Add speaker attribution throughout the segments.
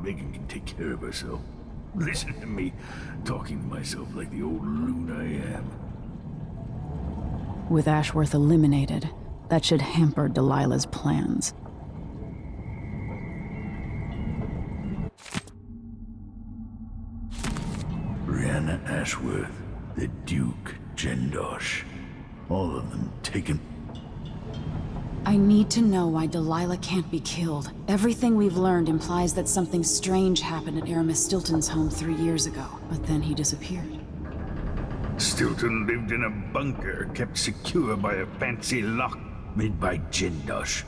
Speaker 1: Megan can take care of herself. Listen to me, talking to myself like the old loon I am.
Speaker 2: With Ashworth eliminated, that should hamper Delilah's plans.
Speaker 1: Brianna Ashworth, the Duke, Jendosh. All of them taken.
Speaker 2: I need to know why Delilah can't be killed. Everything we've learned implies that something strange happened at Aramis Stilton's home 3 years ago, but then he disappeared.
Speaker 1: Stilton lived in a bunker, kept secure by a fancy lock made by Jendosh.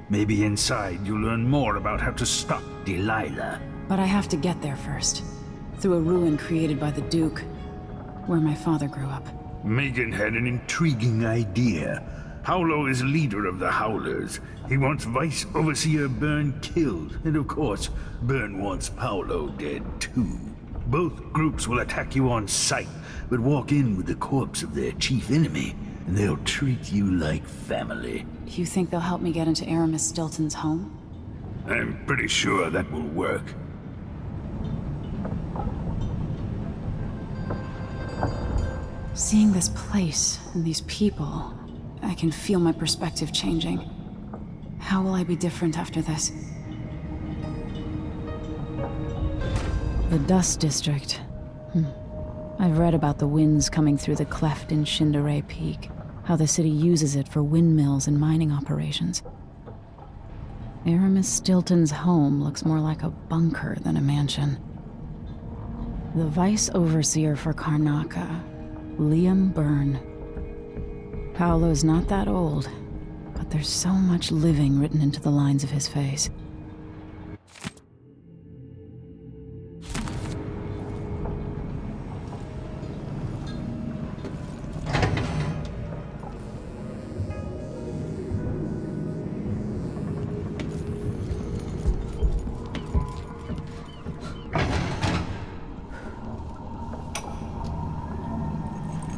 Speaker 1: Maybe inside you'll learn more about how to stop Delilah.
Speaker 2: But I have to get there first. Through a ruin created by the Duke, where my father grew up.
Speaker 1: Megan had an intriguing idea. Howlo is leader of the Howlers. He wants Vice Overseer Byrne killed, and of course, Byrne wants Paolo dead too. Both groups will attack you on sight, but walk in with the corpse of their chief enemy, and they'll treat you like family.
Speaker 2: You think they'll help me get into Aramis Stilton's home?
Speaker 1: I'm pretty sure that will work.
Speaker 2: Seeing this place and these people, I can feel my perspective changing. How will I be different after this? The Dust District. I've read about the winds coming through the cleft in Shindaray Peak, how the city uses it for windmills and mining operations. Aramis Stilton's home looks more like a bunker than a mansion. The Vice Overseer for Karnaca, Liam Byrne. Paolo's not that old, but there's so much living written into the lines of his face.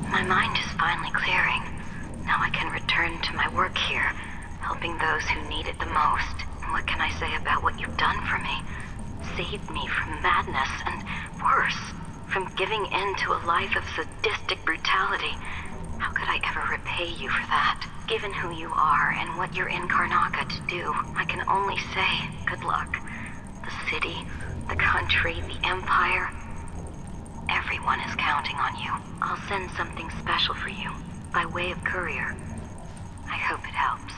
Speaker 3: My mind is finally clearing. Now I can return to my work here, helping those who need it the most. What can I say about what you've done for me? Saved me from madness, and worse, from giving in to a life of sadistic brutality. How could I ever repay you for that? Given who you are and what you're in Karnaca to do, I can only say good luck. The city, the country, the empire, everyone is counting on you. I'll send something special for you, by way of courier. I hope it helps.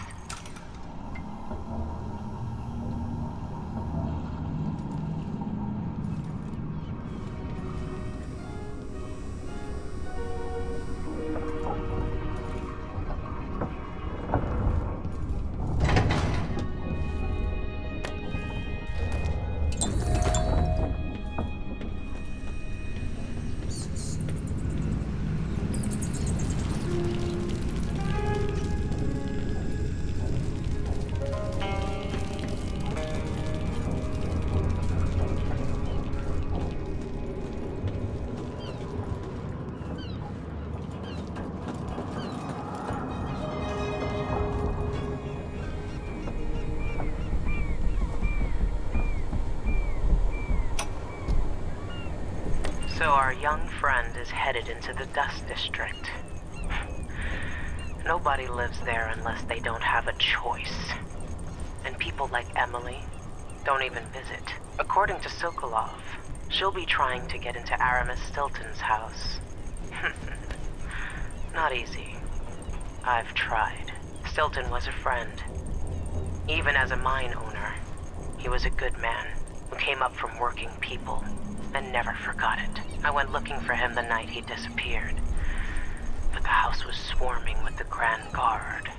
Speaker 4: So our young friend is headed into the Dust District. Nobody lives there unless they don't have a choice. And people like Emily don't even visit. According to Sokolov, she'll be trying to get into Aramis Stilton's house. Not easy. I've tried. Stilton was a friend. Even as a mine owner, he was a good man who came up from working people and never forgot it. I went looking for him the night he disappeared, but the house was swarming with the Grand Guard.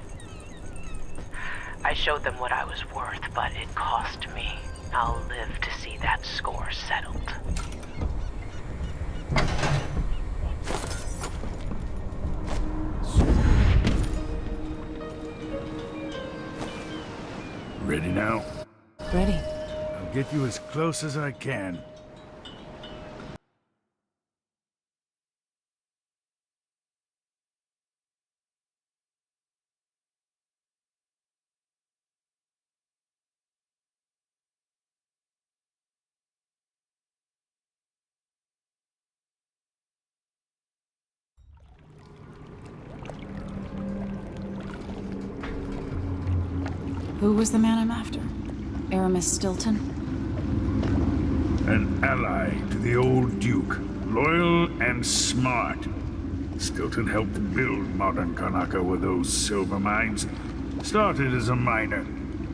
Speaker 4: I showed them what I was worth, but it cost me. I'll live to see that score settled.
Speaker 1: Ready now?
Speaker 2: Ready.
Speaker 1: I'll get you as close as I can.
Speaker 2: Who was the man I'm after? Aramis Stilton?
Speaker 1: An ally to the old Duke, loyal and smart. Stilton helped build modern Karnaca with those silver mines. Started as a miner,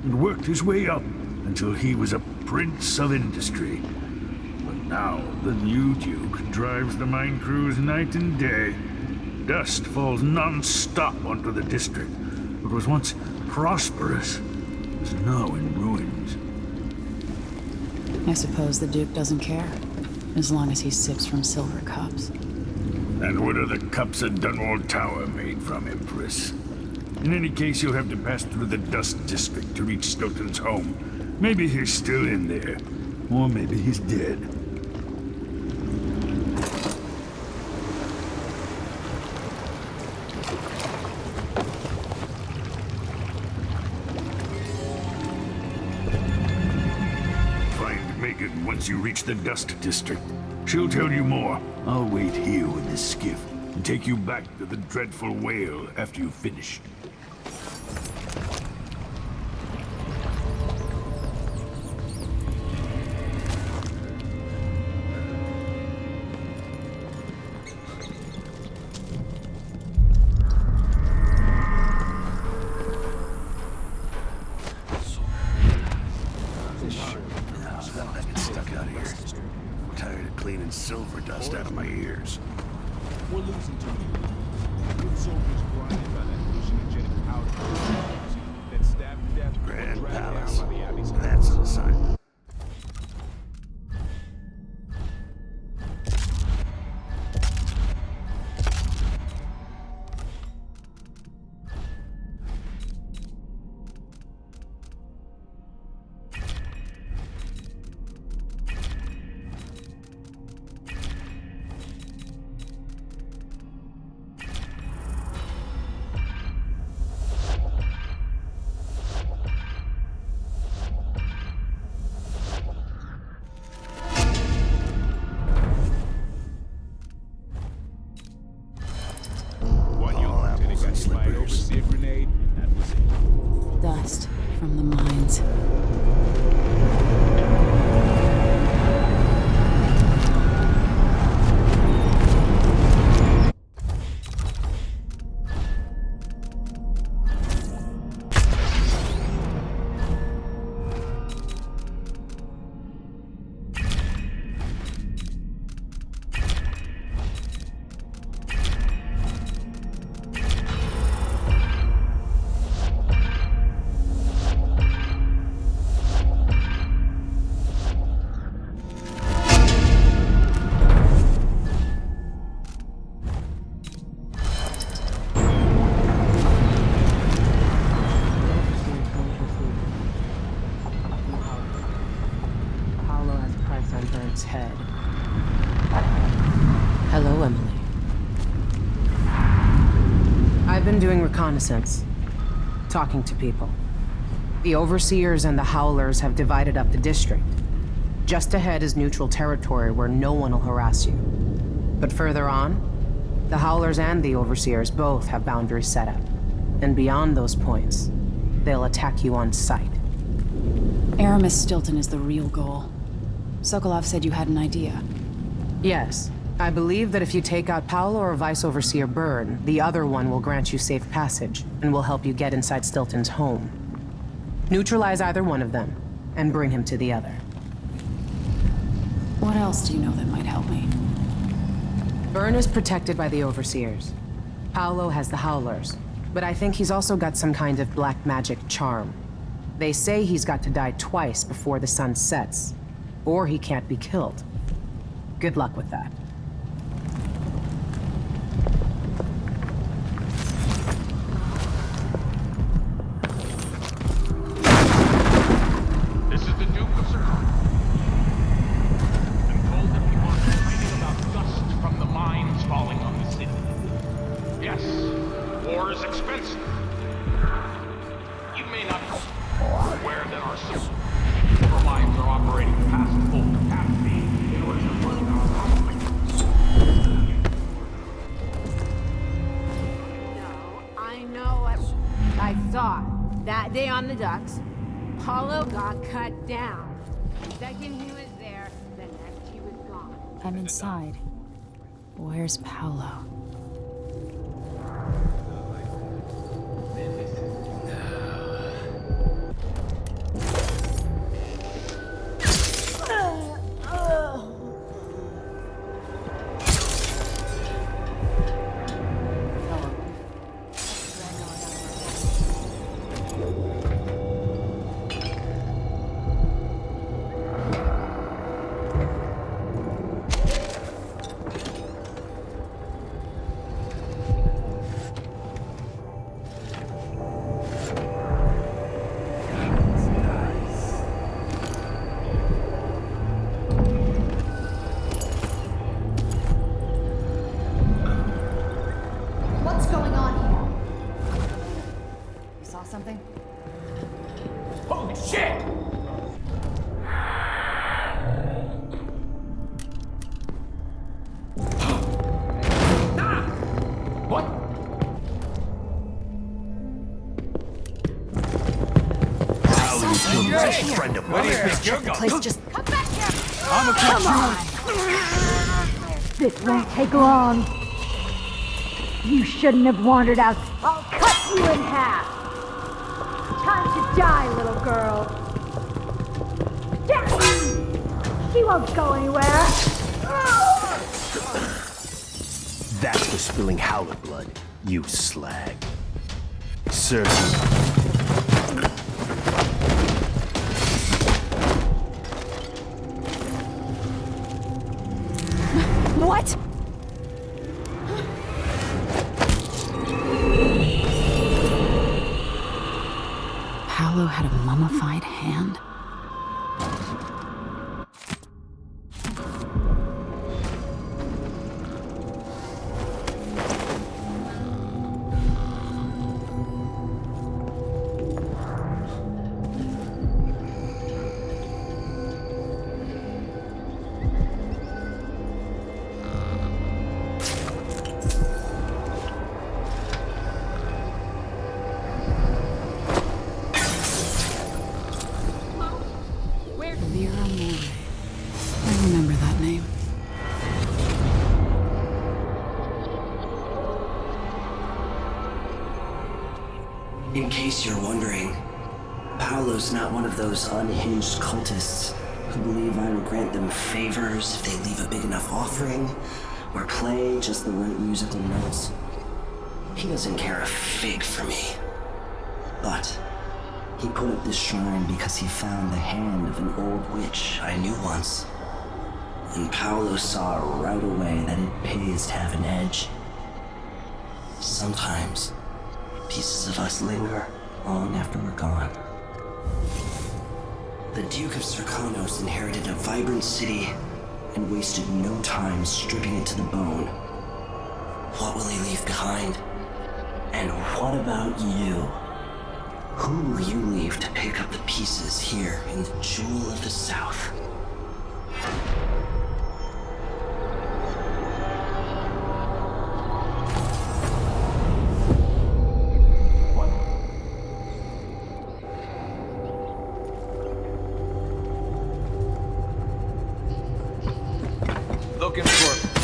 Speaker 1: and worked his way up until he was a prince of industry. But now, the new Duke drives the mine crews night and day. Dust falls non-stop onto the district. What was once prosperous is now in ruins.
Speaker 2: I suppose the Duke doesn't care, as long as he sips from silver cups.
Speaker 1: And what are the cups of Dunwall Tower made from, Empress? In any case, you'll have to pass through the Dust District to reach Stilton's home. Maybe he's still in there, or maybe he's dead. Find Megan once you reach the Dust District. She'll tell you more. I'll wait here with the skiff and take you back to the dreadful whale after you finish. Cleaning silver dust out of my ears.
Speaker 5: We're losing too many. Good soldiers blinded by that hallucinogenic powder. Then stabbed to death.
Speaker 1: Grand
Speaker 5: dragged down
Speaker 1: Palace.
Speaker 5: by the Abbey's
Speaker 1: That's an assignment.
Speaker 5: Oversee a grenade, and that was it.
Speaker 2: Dust from the mines. Head.
Speaker 4: Hello, Emily. I've been doing reconnaissance, talking to people. The Overseers and the Howlers have divided up the district. Just ahead is neutral territory where no one will harass you. But further on, the Howlers and the Overseers both have boundaries set up. And beyond those points, they'll attack you on sight.
Speaker 2: Aramis Stilton is the real goal. Sokolov said you had an idea.
Speaker 4: Yes. I believe that if you take out Paolo or Vice Overseer Byrne, the other one will grant you safe passage, and will help you get inside Stilton's home. Neutralize either one of them, and bring him to the other.
Speaker 2: What else do you know that might help me?
Speaker 4: Byrne is protected by the Overseers. Paolo has the Howlers, but I think he's also got some kind of black magic charm. They say he's got to die twice before the sun sets, or he can't be killed. Good luck with that.
Speaker 6: This is the Duke of Circle. I'm told that we are complaining about dust from the mines falling on the city. Yes, war is expensive. You may not be aware that our silver mines are operating past full capacity in order to run our
Speaker 4: No, I know. I thought.
Speaker 7: That day on the docks, Paulo got cut down. The second he was there, the next he was gone.
Speaker 2: I'm inside. Where's Paolo?
Speaker 8: What's going on here? You saw something?
Speaker 6: Holy shit! What?
Speaker 8: Friend of mine. The place just...
Speaker 7: Come back here!
Speaker 8: Come on!
Speaker 7: This won't take long. You shouldn't have wandered out. I'll cut you in half. Time to die, little girl. She won't go anywhere.
Speaker 9: That's for spilling Howler blood, you slag. Serves
Speaker 2: What? Paolo had a mummified hand? I remember that name.
Speaker 10: In case you're wondering, Paolo's not one of those unhinged cultists who believe I will grant them favors if they leave a big enough offering or play just the right musical notes. He doesn't care a fig for me. But he put up this shrine because he found the hand of an old witch I knew once. And Paolo saw right away that it pays to have an edge. Sometimes, pieces of us linger long after we're gone. The Duke of Serkanos inherited a vibrant city and wasted no time stripping it to the bone. What will he leave behind? And what about you? Who will you leave to pick up the pieces here in the Jewel of the South?
Speaker 6: Looking for...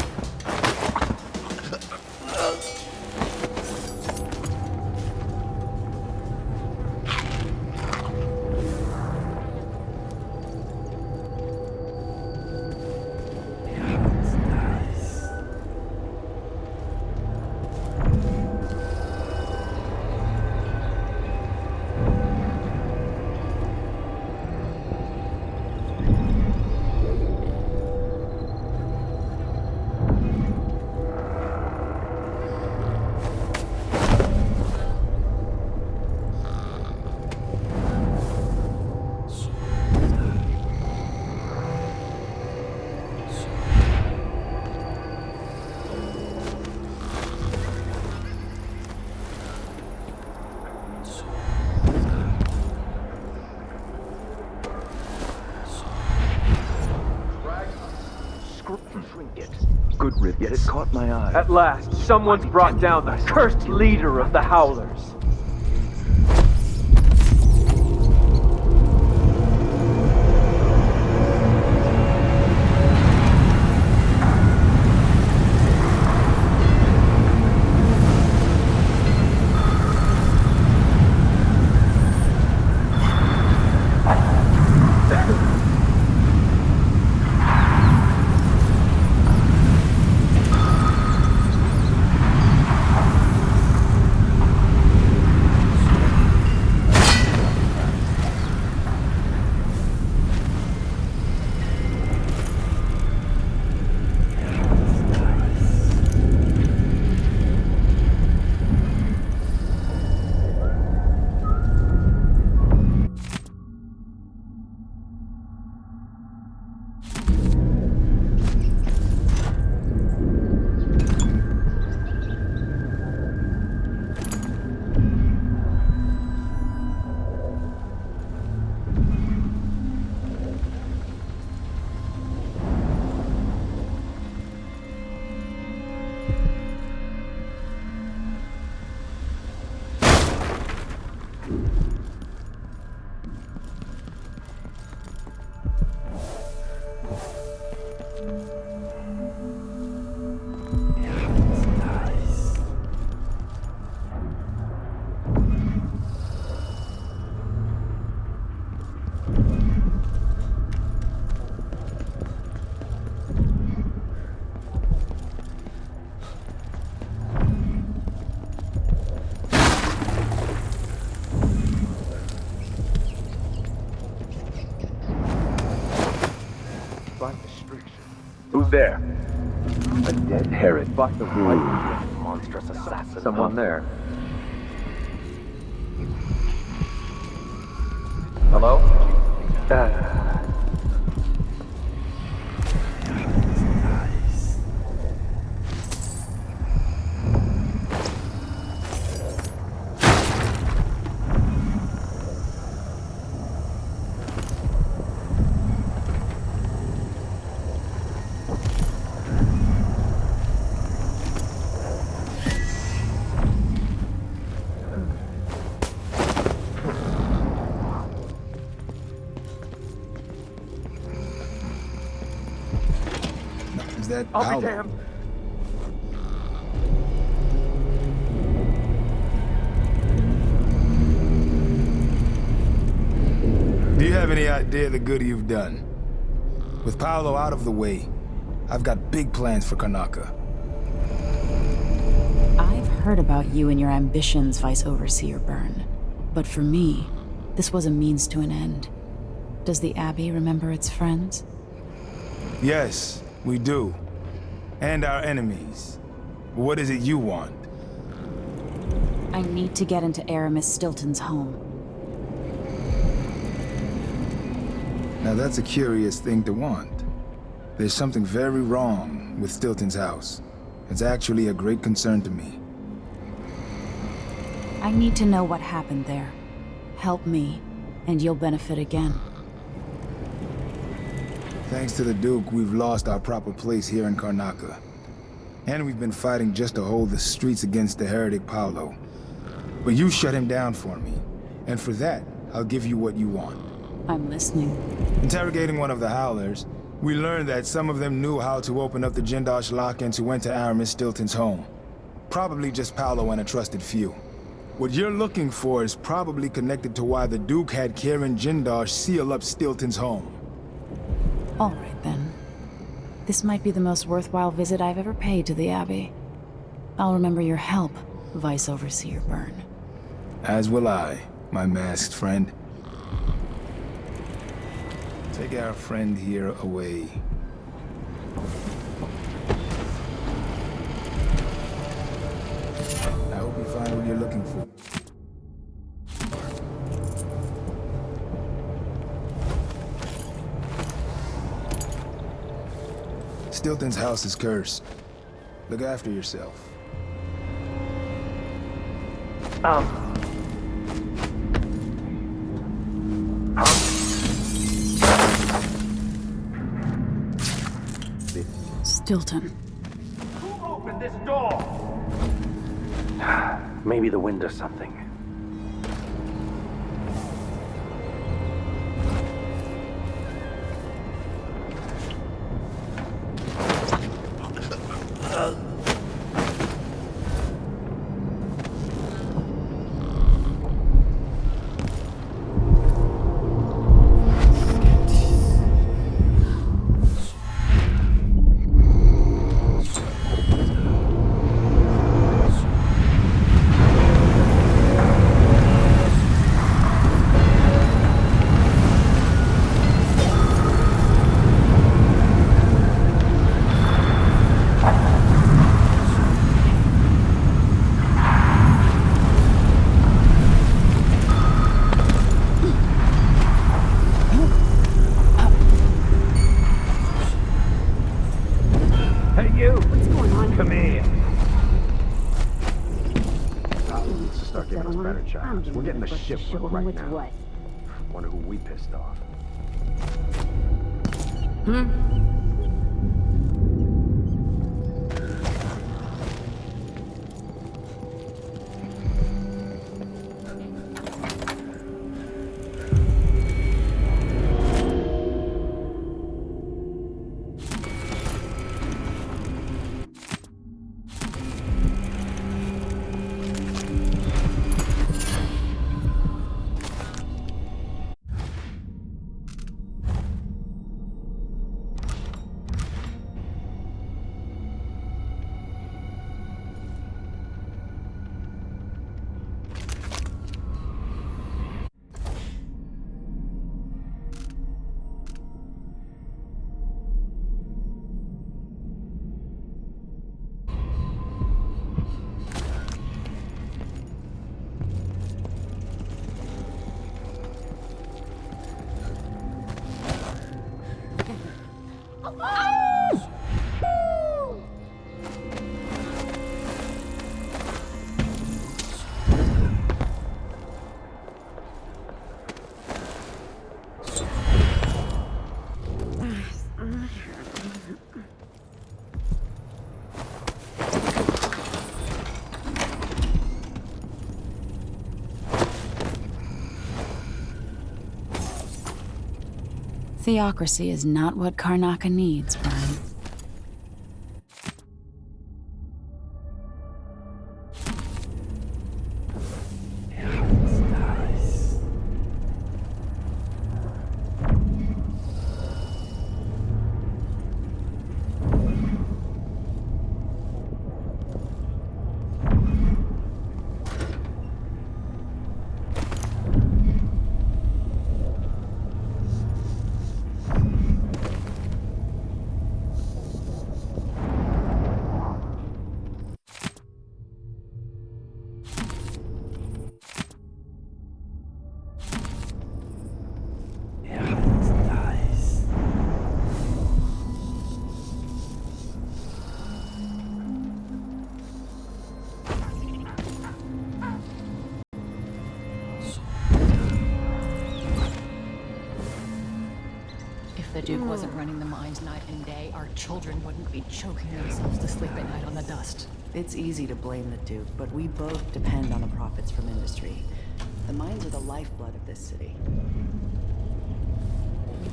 Speaker 9: good rip, yet it caught my eye.
Speaker 11: At last, someone's brought down the cursed leader of the Howlers.
Speaker 9: There. A dead Herod. But the monstrous assassin. Someone there. Hello?
Speaker 11: Is that
Speaker 9: I'll
Speaker 11: Paolo?
Speaker 9: be damned.
Speaker 11: Do you have any idea the good you've done? With Paolo out of the way, I've got big plans for Karnaca.
Speaker 2: I've heard about you and your ambitions, Vice Overseer Byrne. But for me, this was a means to an end. Does the Abbey remember its friends?
Speaker 11: Yes, we do. And our enemies. What is it you want?
Speaker 2: I need to get into Aramis Stilton's home.
Speaker 11: Now that's a curious thing to want. There's something very wrong with Stilton's house. It's actually a great concern to me.
Speaker 2: I need to know what happened there. Help me, and you'll benefit again.
Speaker 11: Thanks to the Duke, we've lost our proper place here in Karnaca. And we've been fighting just to hold the streets against the heretic Paolo. But you shut him down for me. And for that, I'll give you what you want.
Speaker 2: I'm listening.
Speaker 11: Interrogating one of the Howlers, we learned that some of them knew how to open up the Jindosh lock-ins who went to Aramis Stilton's home. Probably just Paolo and a trusted few. What you're looking for is probably connected to why the Duke had Karen Jindosh seal up Stilton's home.
Speaker 2: All right, then. This might be the most worthwhile visit I've ever paid to the Abbey. I'll remember your help, Vice Overseer Byrne.
Speaker 11: As will I, my masked friend. Take our friend here away. I hope you find what you're looking for. Stilton's house is cursed. Look after yourself.
Speaker 2: Stilton.
Speaker 9: Who opened this door? Maybe the wind or something. We're getting the ship right now.
Speaker 7: What?
Speaker 9: Wonder who we pissed off.
Speaker 2: Theocracy is not what Karnaca needs, Brian.
Speaker 8: If the Duke wasn't running the mines night and day, our children wouldn't be choking themselves to sleep at night on the dust.
Speaker 12: It's easy to blame the Duke, but we both depend on the profits from industry. The mines are the lifeblood of this city.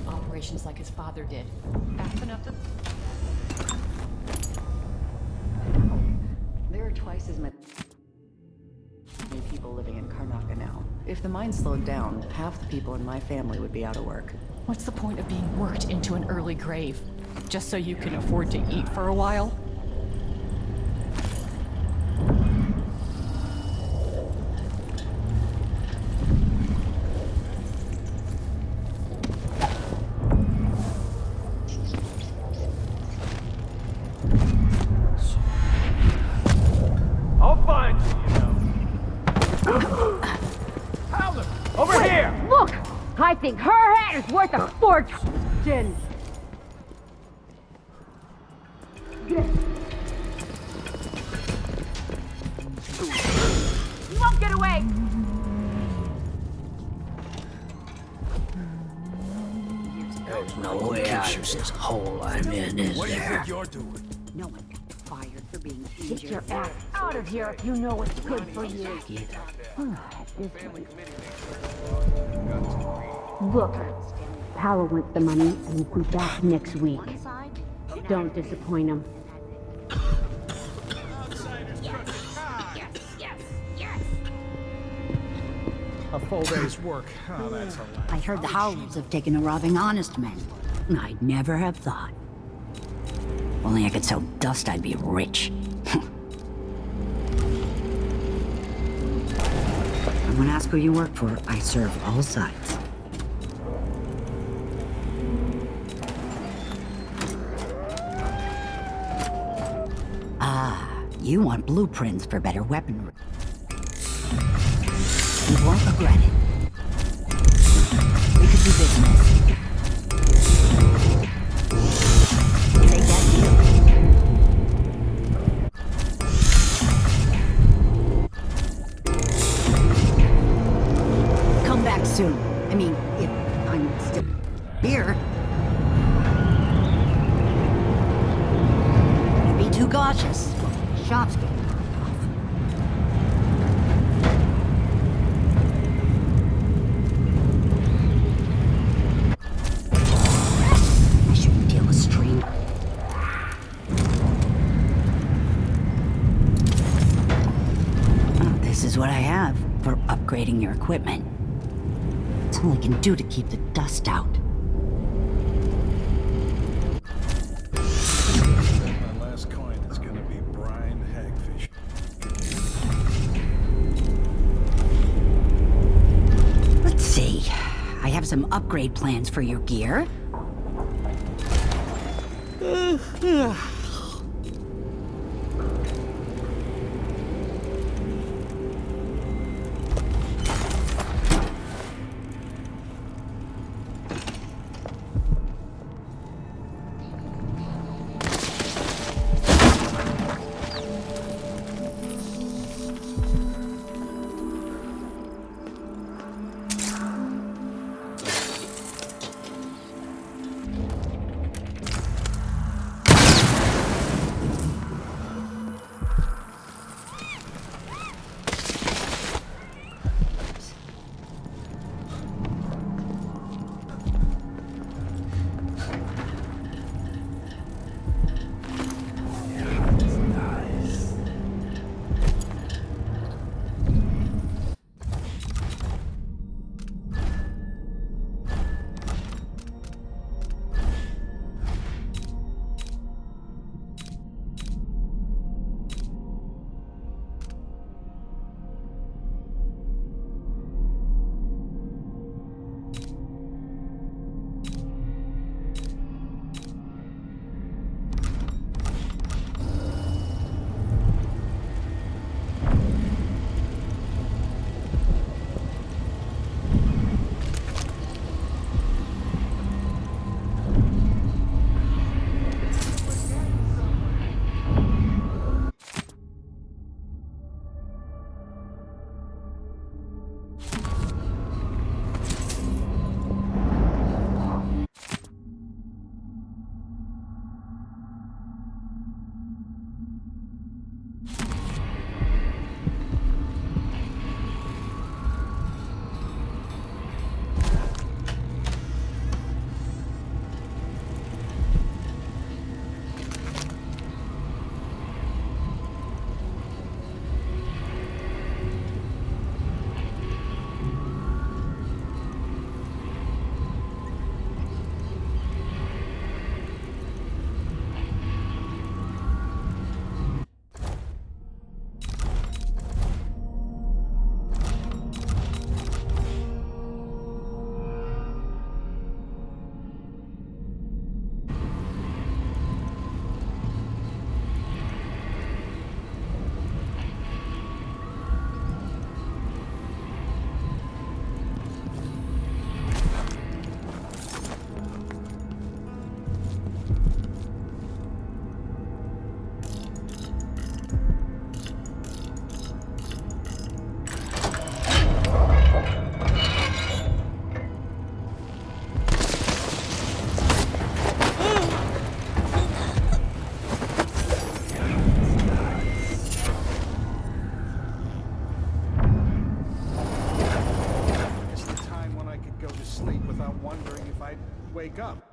Speaker 8: Operations like his father did. That's enough to...
Speaker 12: There are twice as many people living in Karnaca now. If the mine slowed down, half the people in my family would be out of work.
Speaker 8: What's the point of being worked into an early grave? Just so you can afford to eat for a while?
Speaker 13: I'll find you, Howler! Over here!
Speaker 7: Look! I think her hat is worth a fortune! You won't get away!
Speaker 10: There's no way out of this hole I'm in, is
Speaker 13: What do you
Speaker 10: there?
Speaker 13: think you're doing?
Speaker 7: No one got fired for being injured. Get your ass out of here if you know what's good for you. Look, Paolo wants the money and will be back next week. Don't disappoint him.
Speaker 13: A full day's work. Oh, that's a lot.
Speaker 14: I heard the Howlers have taken to robbing honest men. I'd never have thought. Only I could sell dust, I'd be rich. I'm gonna ask who you work for. I serve all sides. Ah, you want blueprints for better weaponry. You won't regret it. We could do business. Take that deal. Come back soon. I mean, if I'm still here. Be too cautious. Shop's getting off. I shouldn't deal with stream. Oh, this is what I have for upgrading your equipment. It's all I can do to keep the dust out.
Speaker 5: My last coin is gonna be brine hagfish.
Speaker 14: Let's see. I have some upgrade plans for your gear.
Speaker 13: sleep without wondering if I'd wake up.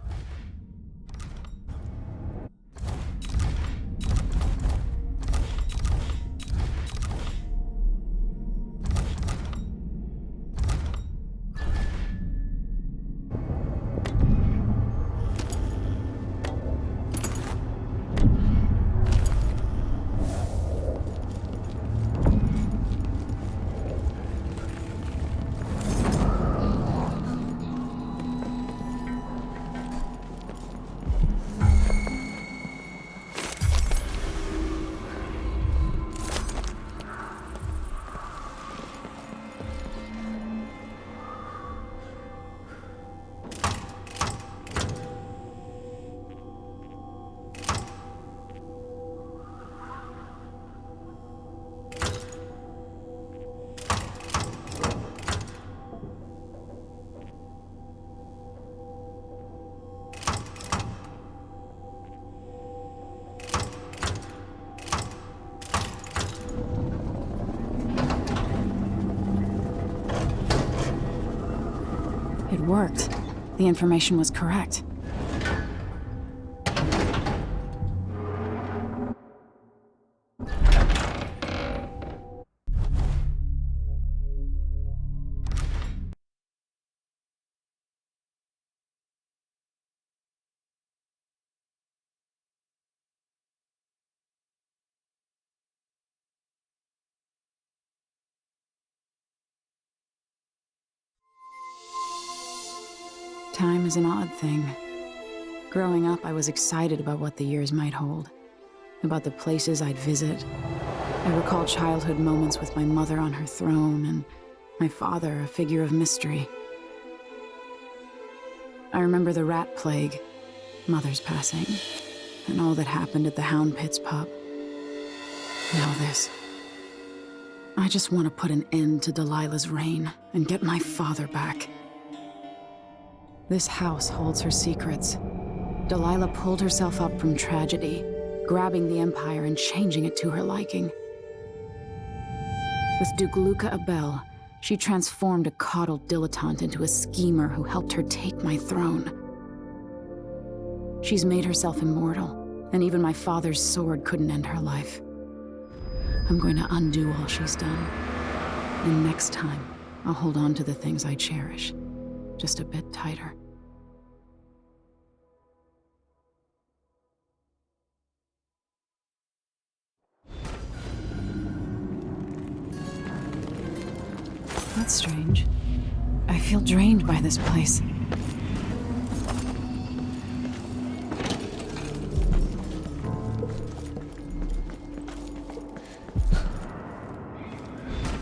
Speaker 2: It worked. The information was correct. Time is an odd thing. Growing up, I was excited about what the years might hold, about the places I'd visit. I recall childhood moments with my mother on her throne, and my father, a figure of mystery. I remember the rat plague, Mother's passing, and all that happened at the Hound Pits pub. Now this. I just want to put an end to Delilah's reign and get my father back. This house holds her secrets. Delilah pulled herself up from tragedy, grabbing the Empire and changing it to her liking. With Duke Luca Abel, she transformed a coddled dilettante into a schemer who helped her take my throne. She's made herself immortal, and even my father's sword couldn't end her life. I'm going to undo all she's done. And next time, I'll hold on to the things I cherish. Just a bit tighter. That's strange. I feel drained by this place.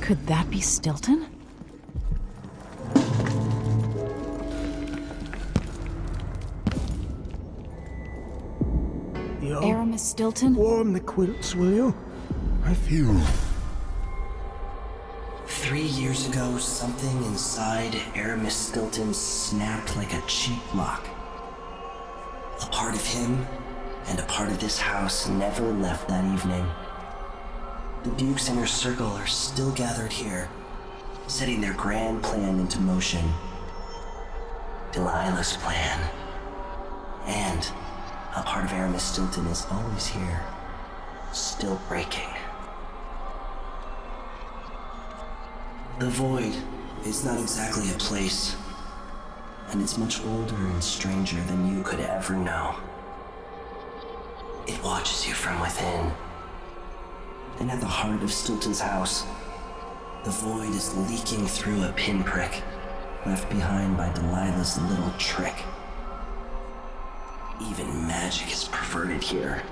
Speaker 2: Could that be Stilton? Aramis Stilton?
Speaker 15: Warm the quilts, will you? I feel...
Speaker 10: 3 years ago, something inside Aramis Stilton snapped like a cheap lock. A part of him and a part of this house never left that evening. The Duke's inner circle are still gathered here, setting their grand plan into motion. Delilah's plan. And a part of Aramis Stilton is always here, still breaking. The Void is not exactly a place, and it's much older and stranger than you could ever know. It watches you from within. And at the heart of Stilton's house, the Void is leaking through a pinprick left behind by Delilah's little trick. Even magic is perverted here,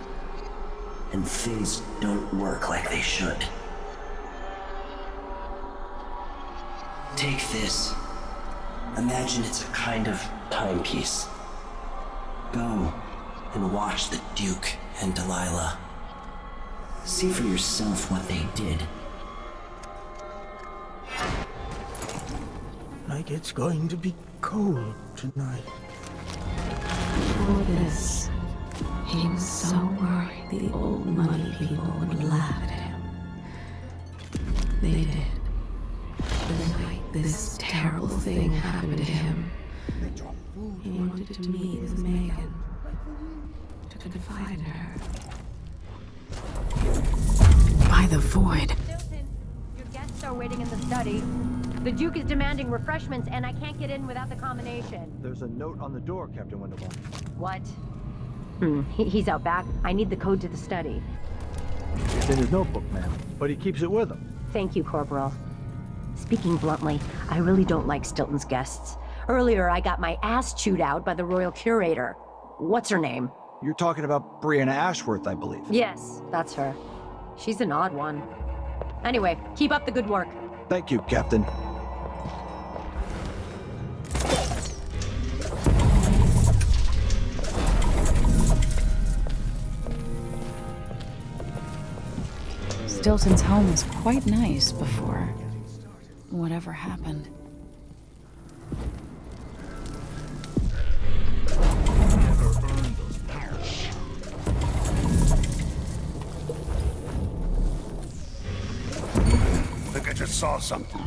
Speaker 10: and things don't work like they should. Take this. Imagine it's a kind of timepiece. Go and watch the Duke and Delilah. See for yourself what they did.
Speaker 15: Like it's going to be cold tonight.
Speaker 16: For this, he was so worried the old money people would laugh at him. They did. The night this terrible thing happened to him, He wanted to meet with Megan, to confide in her.
Speaker 2: By the void.
Speaker 17: Stilton, your guests are waiting in the study. The Duke is demanding refreshments, and I can't get in without the combination.
Speaker 9: There's a note on the door, Captain Winterbourne.
Speaker 17: What? He's out back. I need the code to the study.
Speaker 9: It's in his notebook, ma'am, but he keeps it with him.
Speaker 17: Thank you, Corporal. Speaking bluntly, I really don't like Stilton's guests. Earlier, I got my ass chewed out by the Royal Curator. What's her name?
Speaker 9: You're talking about Brianna Ashworth, I believe.
Speaker 17: Yes, that's her. She's an odd one. Anyway, keep up the good work.
Speaker 9: Thank you, Captain.
Speaker 2: Stilton's home was quite nice before whatever happened.
Speaker 1: I think I just saw something.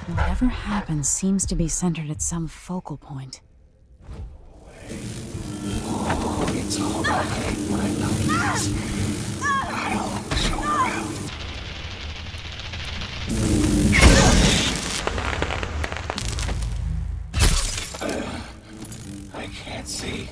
Speaker 2: Whatever happens seems to be centered at some focal point.
Speaker 1: It's all right, my lovelies. I'll show around. I can't see.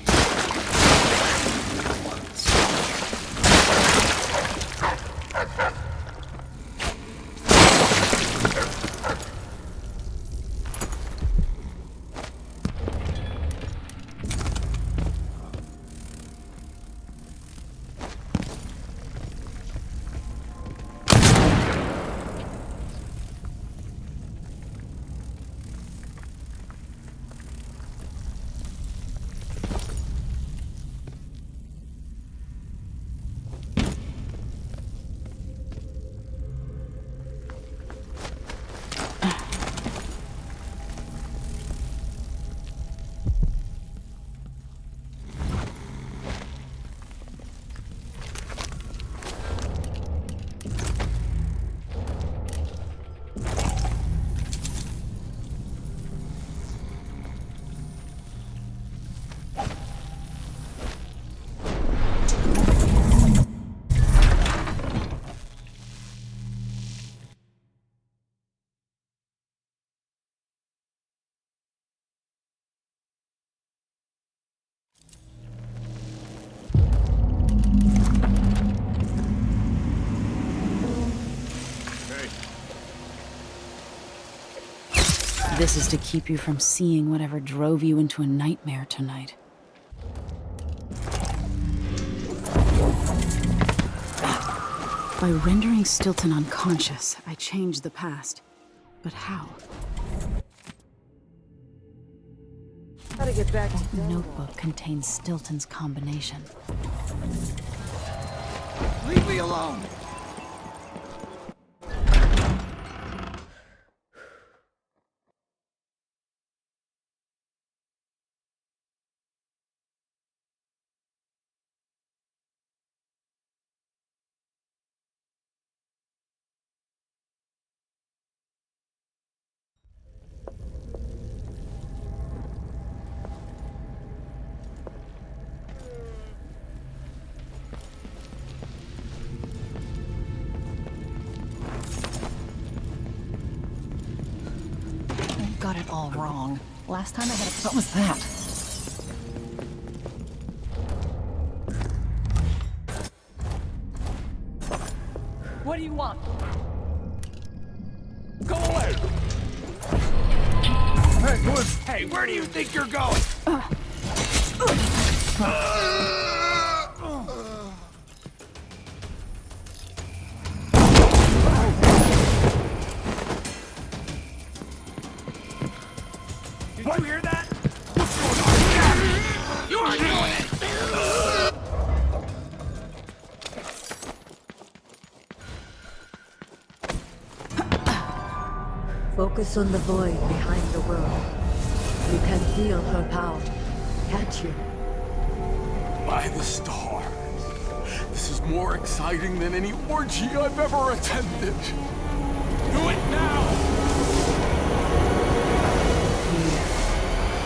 Speaker 2: This is to keep you from seeing whatever drove you into a nightmare tonight. By rendering Stilton unconscious, I changed the past. But how?
Speaker 12: Gotta get back
Speaker 2: That notebook contains Stilton's combination.
Speaker 18: Leave me alone!
Speaker 8: Got it all wrong. Last time I had a... What was that? What do you want?
Speaker 6: Go away! Hey, where do you think you're going? Did you hear that? What's going on? You aren't doing it!
Speaker 7: Focus on the void behind the world. You can feel her power, can't you?
Speaker 18: By the stars. This is more exciting than any orgy I've ever attended.
Speaker 6: Do it now!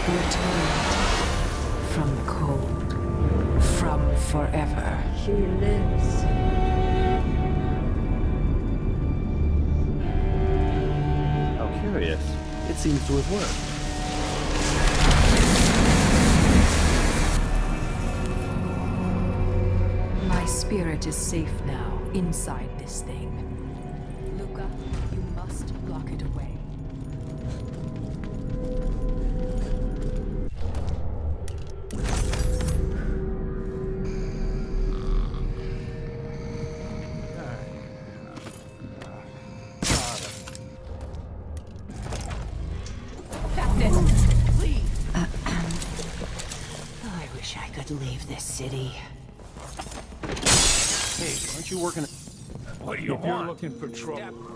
Speaker 16: Returned from the cold, from forever.
Speaker 7: She lives.
Speaker 9: How curious. It seems to have worked.
Speaker 16: My spirit is safe now, inside this thing. Luca, you must lock it away. I wish I could leave this city.
Speaker 18: Hey, aren't you working?
Speaker 6: What do you
Speaker 5: If you're
Speaker 6: want?
Speaker 5: looking for trouble.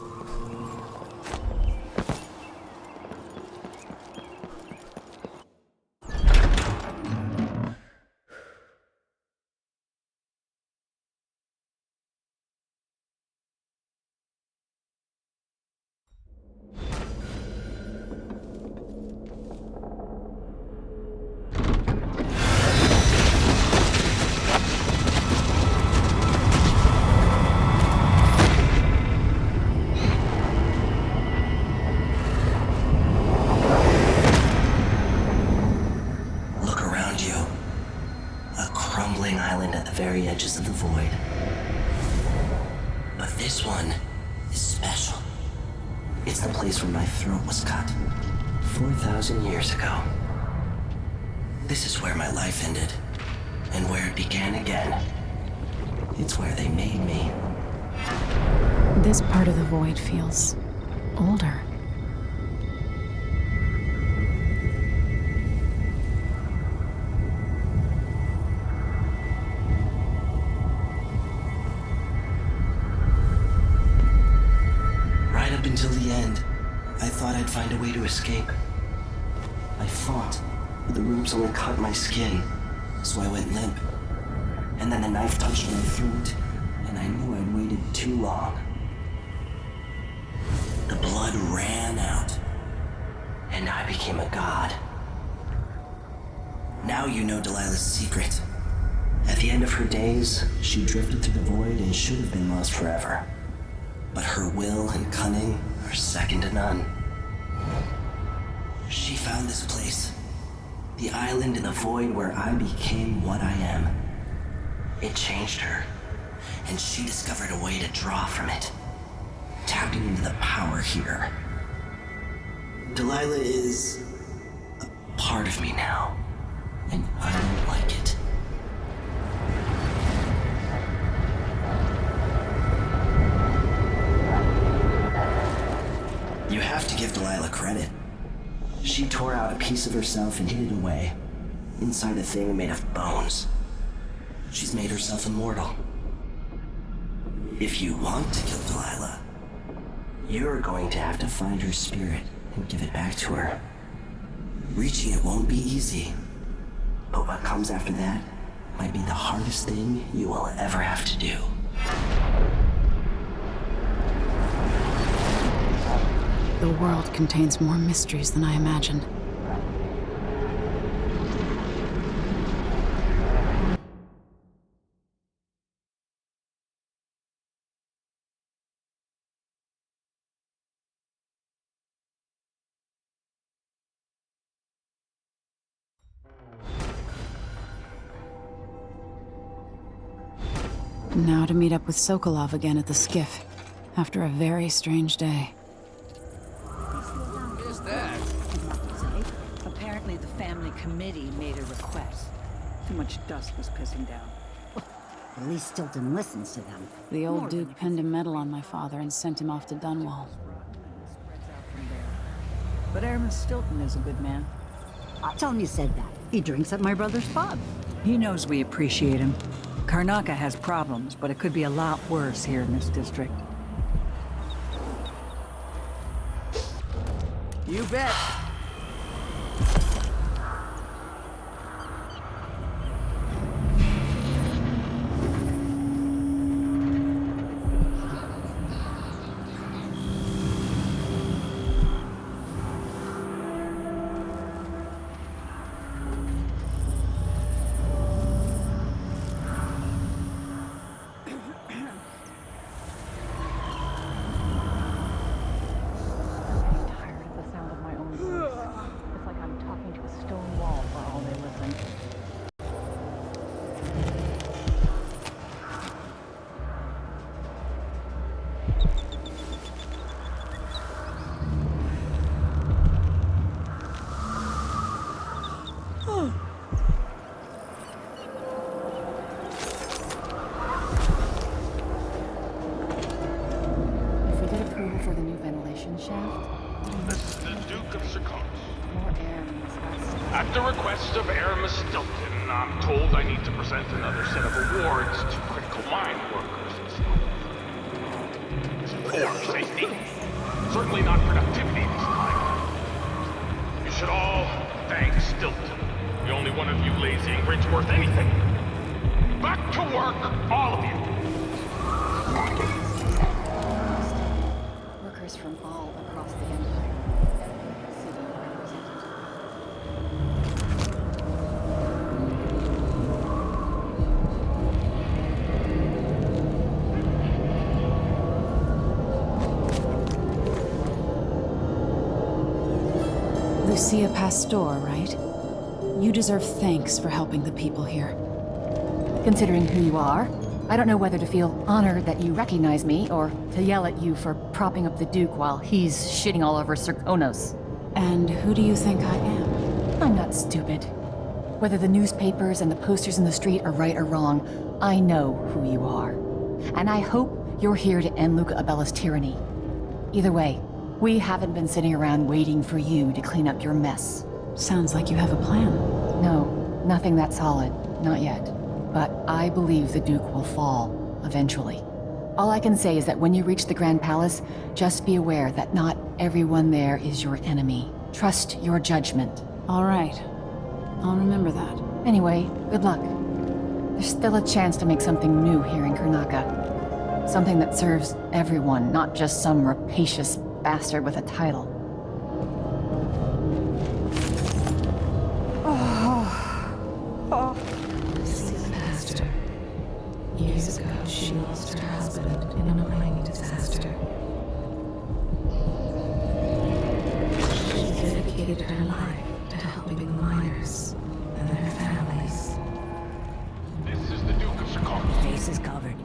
Speaker 10: Look around you. A crumbling island at the very edges of the void. But this one is special. It's the place where my throat was cut 4,000 years ago. This is where my life ended, and where it began again. It's where they made me.
Speaker 2: This part of the void feels older.
Speaker 10: Right up until the end, I thought I'd find a way to escape. I fought, but the ropes only cut my skin, so I went limp. And then the knife touched my throat, and I knew I'd waited too long. The blood ran out, and I became a god. Now you know Delilah's secret. At the end of her days, she drifted through the void and should have been lost forever. But her will and cunning are second to none. She found this place, the island in the void where I became what I am. It changed her, and she discovered a way to draw from it, tapping into the power here. Delilah is a part of me now, and I don't like it. You have to give Delilah credit. She tore out a piece of herself and hid it away, inside a thing made of bones. She's made herself immortal. If you want to kill Delilah, you're going to have to find her spirit and give it back to her. Reaching it won't be easy, but what comes after that might be the hardest thing you will ever have to do.
Speaker 2: The world contains more mysteries than I imagined. Now to meet up with Sokolov again at the skiff, after a very strange day.
Speaker 18: Who's that?
Speaker 12: Apparently the family committee made a request. Too much dust was pissing down.
Speaker 14: At least Stilton listens to them.
Speaker 2: The old Duke pinned a medal on my father and sent him off to Dunwall.
Speaker 12: But Airman Stilton is a good man.
Speaker 14: I'll tell him you said that. He drinks at my brother's pub.
Speaker 12: He knows we appreciate him. Karnaca has problems, but it could be a lot worse here in this district. You bet.
Speaker 6: At the request of Airman Stilton, I'm told I need to present another set of awards to critical mine workers for safety. Certainly not productivity this time. You should all thank Stilton. The only one of you lazy ingrates worth anything. Back to work, all of you.
Speaker 8: Workers from all across the Empire.
Speaker 2: Lucia Pastor, right? You deserve thanks for helping the people here.
Speaker 8: Considering who you are, I don't know whether to feel honored that you recognize me, or to yell at you for propping up the Duke while he's shitting all over Serkonos.
Speaker 2: And who do you think I am?
Speaker 8: I'm not stupid. Whether the newspapers and the posters in the street are right or wrong, I know who you are. And I hope you're here to end Luca Abella's tyranny. Either way, we haven't been sitting around waiting for you to clean up your mess.
Speaker 2: Sounds like you have a plan.
Speaker 8: No, nothing that solid. Not yet. But I believe the Duke will fall, eventually. All I can say is that when you reach the Grand Palace, just be aware that not everyone there is your enemy. Trust your judgment.
Speaker 2: All right. I'll remember that.
Speaker 8: Anyway, good luck. There's still a chance to make something new here in Karnaca. Something that serves everyone, not just some rapacious bastard with a title.
Speaker 16: Pastor. Years ago, she lost her husband in a mining disaster. She dedicated her life to helping the miners and their families.
Speaker 6: This is the Duke of Serkonos.
Speaker 14: Face is covered.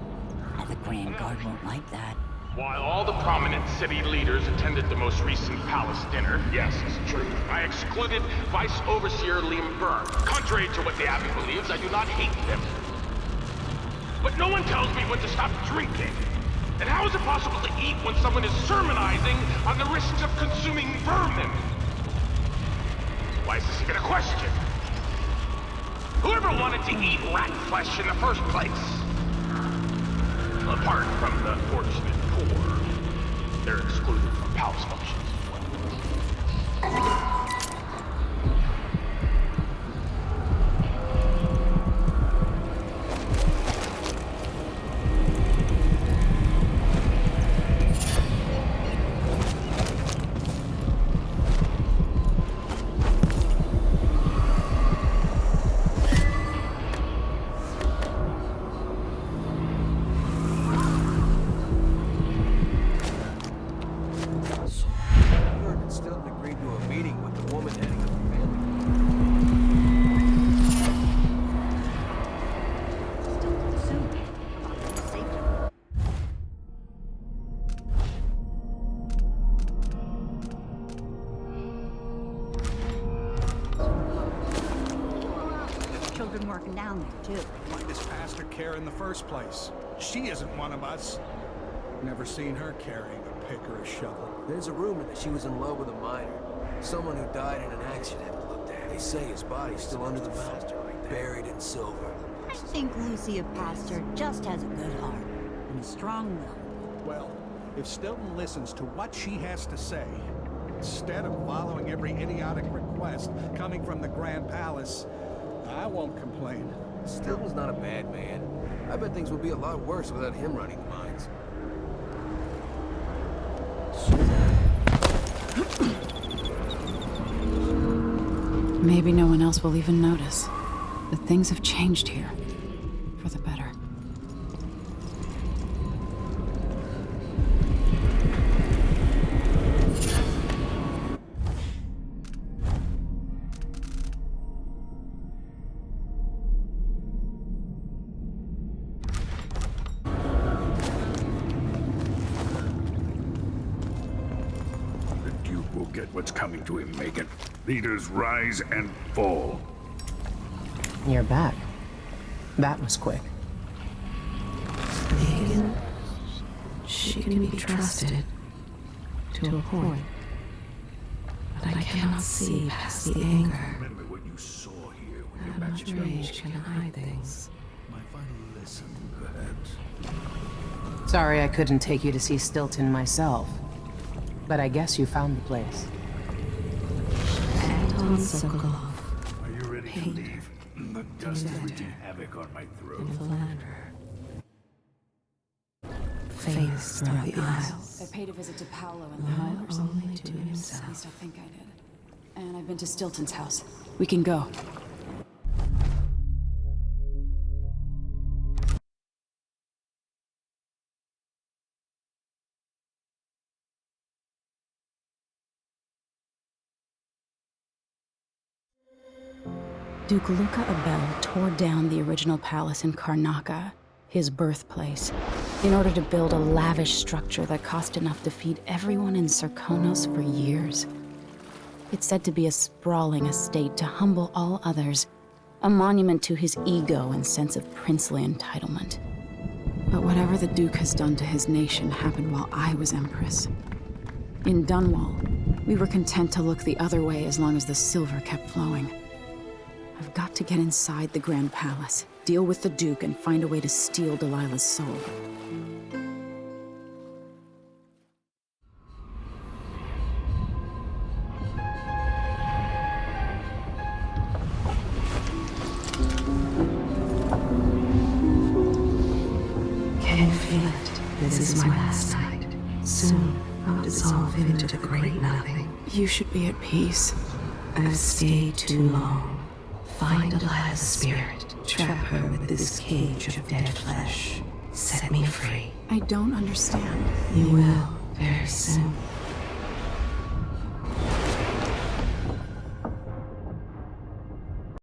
Speaker 14: And the Grand Guard won't like that.
Speaker 6: While all the prominent city leaders attended the most recent palace dinner, yes, it's true, I excluded Vice Overseer Liam Byrne. Contrary to what the Abbey believes, I do not hate him. But no one tells me when to stop drinking. And how is it possible to eat when someone is sermonizing on the risks of consuming vermin? Why is this even a question? Whoever wanted to eat rat flesh in the first place? Apart from the fortunate poor, they're excluded from palace functions.
Speaker 14: Children working down there, too.
Speaker 13: Why does Pastor care in the first place? She isn't one of us. Never seen her carrying a pick or a shovel.
Speaker 19: There's a rumor that she was in love with a miner. Someone who died in an accident. They say his body's still under the mountain, buried in silver.
Speaker 14: I think Lucia Pastor just has a good heart and a strong will.
Speaker 13: Well, if Stilton listens to what she has to say, instead of following every idiotic request coming from the Grand Palace, I won't complain.
Speaker 19: Stilton's not a bad man. I bet things would be a lot worse without him running the mines.
Speaker 2: Maybe no one else will even notice. But things have changed here. For the better.
Speaker 1: The Duke will get what's coming to him, Megan. Leaders rise and fall.
Speaker 4: You're back. That was quick.
Speaker 16: Megan, she can be trusted to a point. But I cannot see past the anger.
Speaker 1: Remember what you saw here when
Speaker 16: How much rage can hide things?
Speaker 1: My final lesson, perhaps.
Speaker 4: Sorry I couldn't take you to see Stilton myself. But I guess you found the place.
Speaker 16: Anton Sokolov.
Speaker 1: Are you ready to leave? The dust is wreaking havoc on my throat.
Speaker 16: And Philanderer. Famous throughout the Isles.
Speaker 2: I paid a visit to Paolo in the
Speaker 16: Known
Speaker 2: hall or something.
Speaker 16: only to
Speaker 2: At least I
Speaker 16: himself.
Speaker 2: think I did. And I've been to Stilton's house. We can go. Duke Luca Abel tore down the original palace in Karnaca, his birthplace, in order to build a lavish structure that cost enough to feed everyone in Sarkonos for years. It's said to be a sprawling estate to humble all others, a monument to his ego and sense of princely entitlement. But whatever the Duke has done to his nation happened while I was Empress. In Dunwall, we were content to look the other way as long as the silver kept flowing. I've got to get inside the Grand Palace, deal with the Duke, and find a way to steal Delilah's soul.
Speaker 16: Can you feel it? This is my last night. Soon I'll dissolve into the great nothing.
Speaker 2: You should be at peace.
Speaker 16: I've stayed too long. Find Delilah's spirit. Trap her with this cage of dead flesh. Set me free.
Speaker 2: I don't understand.
Speaker 16: You will, very soon.